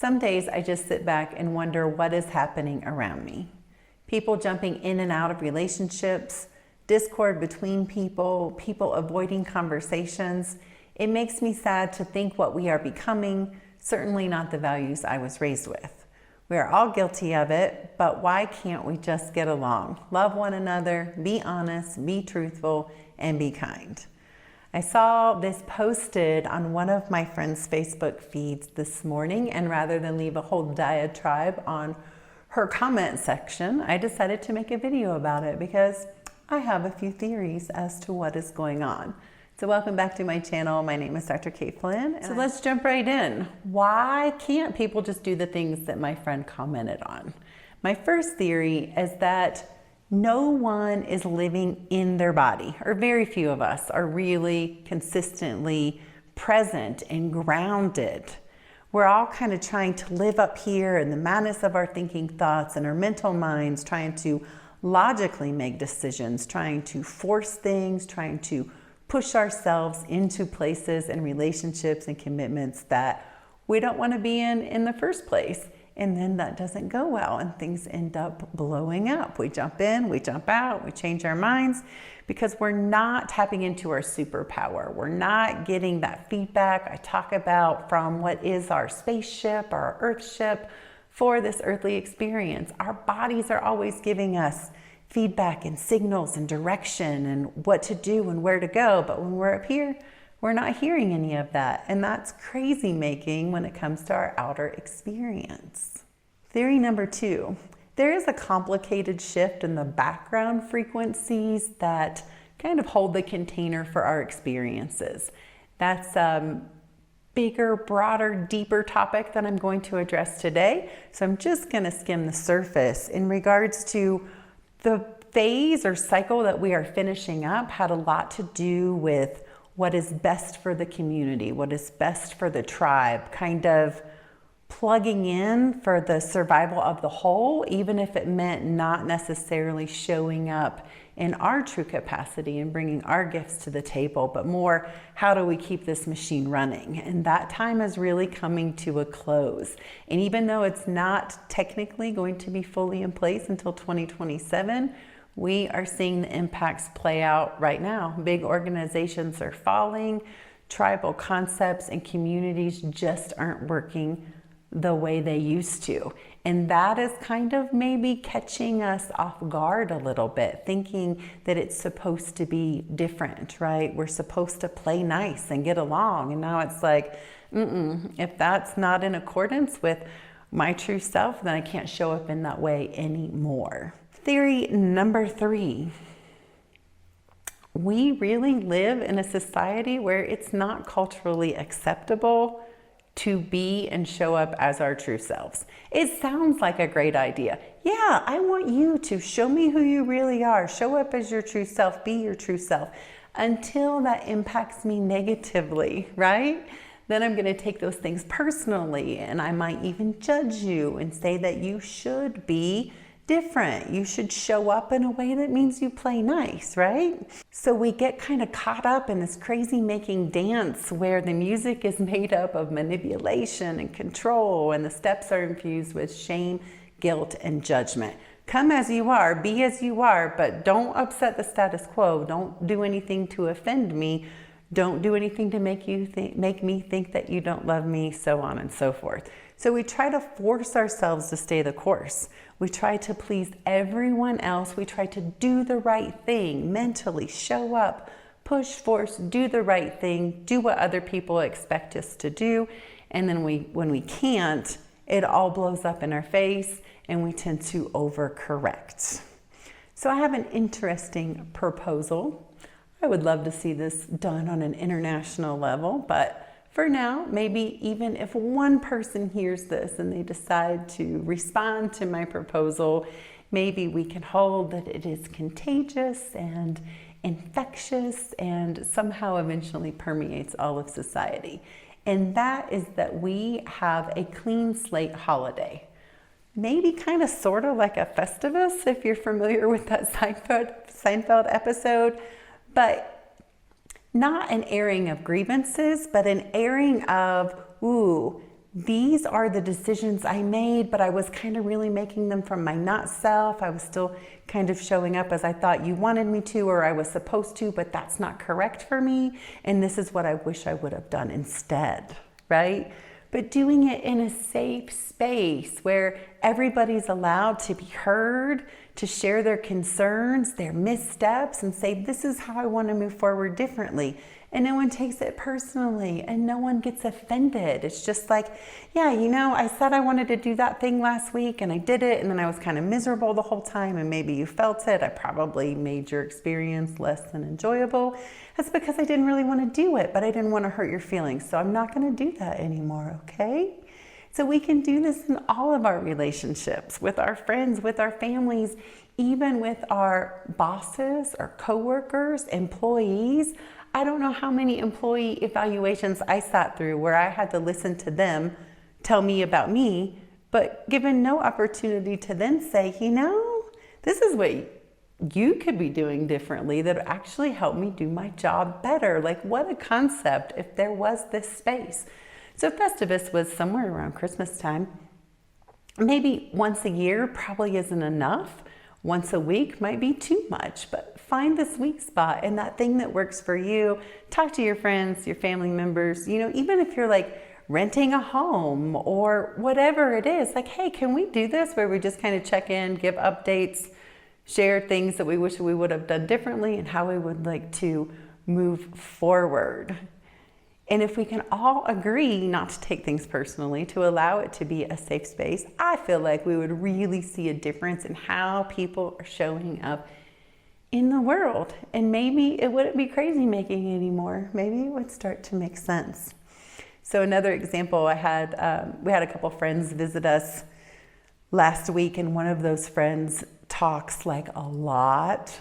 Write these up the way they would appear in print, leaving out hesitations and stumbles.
Some days I just sit back and wonder what is happening around me. People jumping in and out of relationships, discord between people, people avoiding conversations. It makes me sad to think what we are becoming, certainly not the values I was raised with. We are all guilty of it, but why can't we just get along, love one another, be honest, be truthful, and be kind? I saw this posted on one of my friend's Facebook feeds this morning, and rather than leave a whole diatribe on her comment section, I decided to make a video about it because I have a few theories as to what is going on. So welcome back to my channel. My name is Dr. Flynn. So let's jump right in. Why can't people just do the things that my friend commented on? My first theory is that no one is living in their body, or very few of us are really consistently present and grounded. We're all kind of trying to live up here in the madness of our thinking thoughts and our mental minds, trying to logically make decisions, trying to force things, trying to push ourselves into places and relationships and commitments that we don't want to be in the first place. And then that doesn't go well and things end up blowing up. We jump in, we jump out, we change our minds because we're not tapping into our superpower. We're not getting that feedback I talk about from what is our spaceship or our earthship for this earthly experience. Our bodies are always giving us feedback and signals and direction and what to do and where to go. But when we're up here, we're not hearing any of that. And that's crazy making when it comes to our outer experience. Theory number 2, there is a complicated shift in the background frequencies that kind of hold the container for our experiences. That's a bigger, broader, deeper topic that I'm going to address today. So I'm just going to skim the surface in regards to the phase or cycle that we are finishing up. Had a lot to do with what is best for the community, what is best for the tribe, kind of plugging in for the survival of the whole, even if it meant not necessarily showing up in our true capacity and bringing our gifts to the table, but more, how do we keep this machine running? And that time is really coming to a close. And even though it's not technically going to be fully in place until 2027, we are seeing the impacts play out right now. Big organizations are falling, tribal concepts and communities just aren't working the way they used to. And that is kind of maybe catching us off guard a little bit, thinking that it's supposed to be different, right? We're supposed to play nice and get along. And now it's like, if that's not in accordance with my true self, then I can't show up in that way anymore. Theory number 3. We really live in a society where it's not culturally acceptable to be and show up as our true selves. It sounds like a great idea. Yeah, I want you to show me who you really are. Show up as your true self, be your true self, until that impacts me negatively, right? Then I'm gonna take those things personally, and I might even judge you and say that you should be different. You should show up in a way that means you play nice, right? So we get kind of caught up in this crazy making dance where the music is made up of manipulation and control, and the steps are infused with shame, guilt, and judgment. Come as you are, be as you are, but don't upset the status quo. Don't do anything to offend me. Don't do anything to make me think that you don't love me, so on and so forth. So we try to force ourselves to stay the course. We try to please everyone else. We try to do the right thing mentally, show up, push, force, do the right thing, do what other people expect us to do. And then when we can't, it all blows up in our face and we tend to overcorrect. So I have an interesting proposal. I would love to see this done on an international level, but for now, maybe even if one person hears this and they decide to respond to my proposal, maybe we can hold that it is contagious and infectious and somehow eventually permeates all of society. And that is that we have a clean slate holiday. Maybe kind of sort of like a Festivus, if you're familiar with that Seinfeld episode, but not an airing of grievances, but an airing of, ooh, these are the decisions I made, but I was kind of really making them from my not self. I was still kind of showing up as I thought you wanted me to, or I was supposed to, but that's not correct for me. And this is what I wish I would have done instead, right? But doing it in a safe space where everybody's allowed to be heard, to share their concerns, their missteps, and say, this is how I want to move forward differently. And no one takes it personally and no one gets offended. It's just like, yeah, I said I wanted to do that thing last week and I did it, and then I was kind of miserable the whole time, and maybe you felt it. I probably made your experience less than enjoyable. That's because I didn't really want to do it, but I didn't want to hurt your feelings. So I'm not going to do that anymore, okay? So we can do this in all of our relationships, with our friends, with our families, even with our bosses or coworkers, employees. I don't know how many employee evaluations I sat through where I had to listen to them tell me about me, but given no opportunity to then say, this is what you could be doing differently that actually helped me do my job better. Like, what a concept if there was this space. So Festivus was somewhere around Christmas time. Maybe once a year probably isn't enough. Once a week might be too much, but find the sweet spot and that thing that works for you. Talk to your friends, your family members, even if you're like renting a home or whatever it is, like, hey, can we do this where we just kind of check in, give updates, share things that we wish we would have done differently and how we would like to move forward. And if we can all agree not to take things personally, to allow it to be a safe space, I feel like we would really see a difference in how people are showing up in the world. And maybe it wouldn't be crazy making anymore. Maybe it would start to make sense. So another example, we had a couple friends visit us last week, and one of those friends talks like a lot.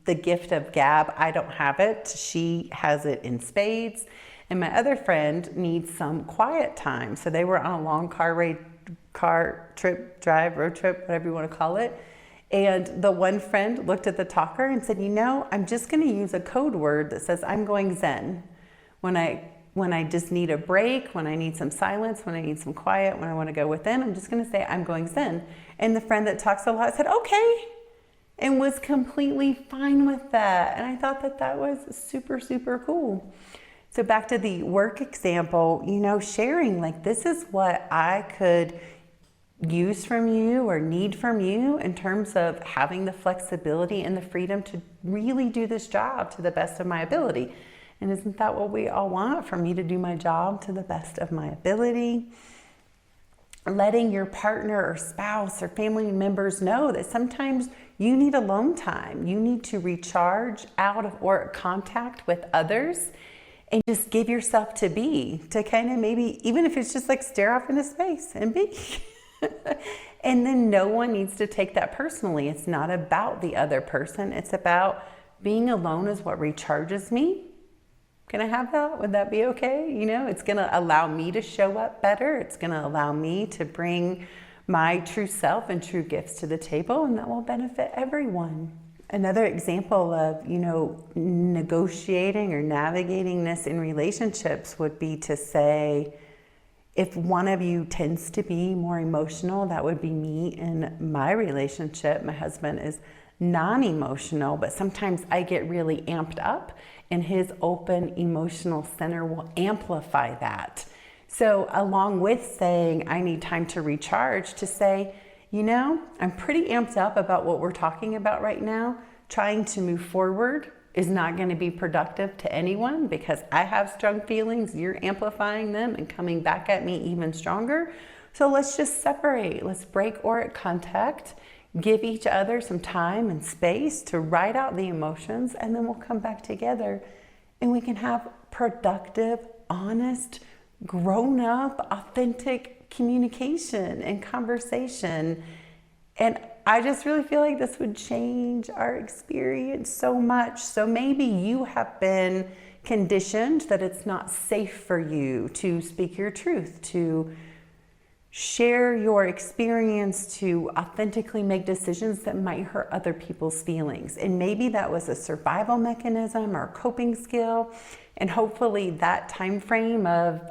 The gift of gab, I don't have it. She has it in spades. And my other friend needs some quiet time. So they were on a long road trip, whatever you want to call it. And the one friend looked at the talker and said, I'm just going to use a code word that says I'm going Zen. When I just need a break, when I need some silence, when I need some quiet, when I want to go within, I'm just going to say I'm going Zen. And the friend that talks a lot said, okay, and was completely fine with that. And I thought that was super, super cool. So back to the work example, sharing like, this is what I could use from you or need from you in terms of having the flexibility and the freedom to really do this job to the best of my ability. And isn't that what we all want? For me to do my job to the best of my ability? Letting your partner or spouse or family members know that sometimes you need alone time. You need to recharge out of work contact with others and just give yourself to kind of maybe, even if it's just like stare off into space and be. And then no one needs to take that personally. It's not about the other person. It's about being alone is what recharges me. Can I have that? Would that be okay? It's going to allow me to show up better. It's going to allow me to bring my true self and true gifts to the table, and that will benefit everyone. Another example of, negotiating or navigating this in relationships would be to say, if one of you tends to be more emotional, that would be me in my relationship. My husband is non-emotional, but sometimes I get really amped up, and his open emotional center will amplify that. So along with saying I need time to recharge, to say, I'm pretty amped up about what we're talking about right now. Trying to move forward is not going to be productive to anyone because I have strong feelings. You're amplifying them and coming back at me even stronger. So let's just separate. Let's break auric contact, give each other some time and space to ride out the emotions, and then we'll come back together and we can have productive, honest, grown-up, authentic communication and conversation. And I just really feel like this would change our experience so much. So maybe you have been conditioned that it's not safe for you to speak your truth, to share your experience to authentically make decisions that might hurt other people's feelings. And maybe that was a survival mechanism or a coping skill. And hopefully that time frame of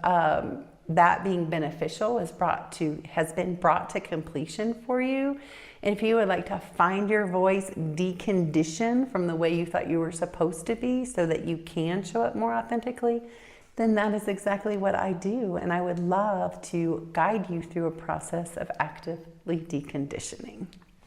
that being beneficial has been brought to completion for you. And if you would like to find your voice, decondition from the way you thought you were supposed to be so that you can show up more authentically, then that is exactly what I do. And I would love to guide you through a process of actively deconditioning.